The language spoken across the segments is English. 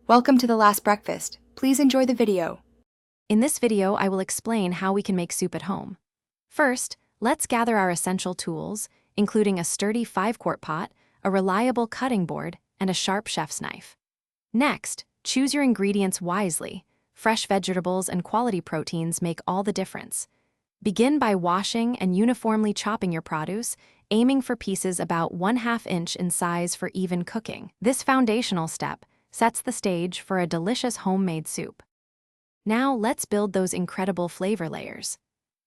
Welcome to The Last Breakfast. Please enjoy the video. In this video, I will explain how we can make soup at home. First, let's gather our essential tools, including a sturdy 5-quart pot, a reliable cutting board, and a sharp chef's knife. Next, choose your ingredients wisely. Fresh vegetables and quality proteins make all the difference. Begin by washing and uniformly chopping your produce, aiming for pieces about 1/2 inch in size for even cooking. This foundational step sets the stage for a delicious homemade soup. Now let's build those incredible flavor layers.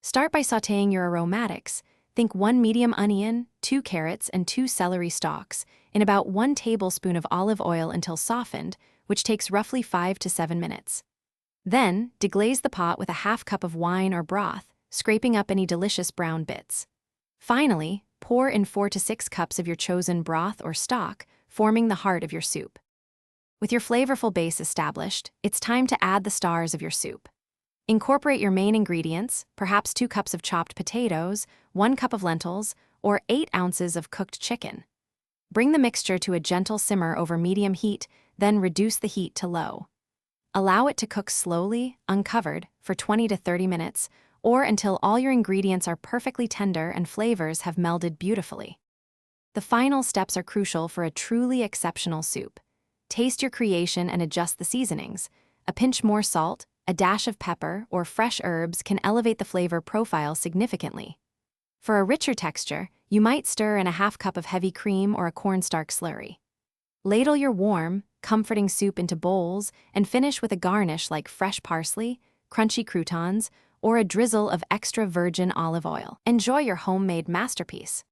Start by sautéing your aromatics. Think 1 medium onion, 2 carrots, and 2 celery stalks in about 1 tablespoon of olive oil until softened, which takes roughly 5 to 7 minutes. Then, deglaze the pot with a 1/2 cup of wine or broth, scraping up any delicious brown bits. Finally, pour in 4 to 6 cups of your chosen broth or stock, forming the heart of your soup. With your flavorful base established, it's time to add the stars of your soup. Incorporate your main ingredients, perhaps 2 cups of chopped potatoes, 1 cup of lentils, or 8 ounces of cooked chicken. Bring the mixture to a gentle simmer over medium heat, then reduce the heat to low. Allow it to cook slowly, uncovered, for 20 to 30 minutes, or until all your ingredients are perfectly tender and flavors have melded beautifully. The final steps are crucial for a truly exceptional soup. Taste your creation and adjust the seasonings. A pinch more salt, a dash of pepper, or fresh herbs can elevate the flavor profile significantly. For a richer texture, you might stir in a 1/2 cup of heavy cream or a cornstarch slurry. Ladle your warm, comforting soup into bowls and finish with a garnish like fresh parsley, crunchy croutons, or a drizzle of extra virgin olive oil. Enjoy your homemade masterpiece.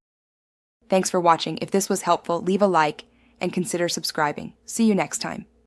Thanks for watching. If this was helpful, leave a like and consider subscribing. See you next time.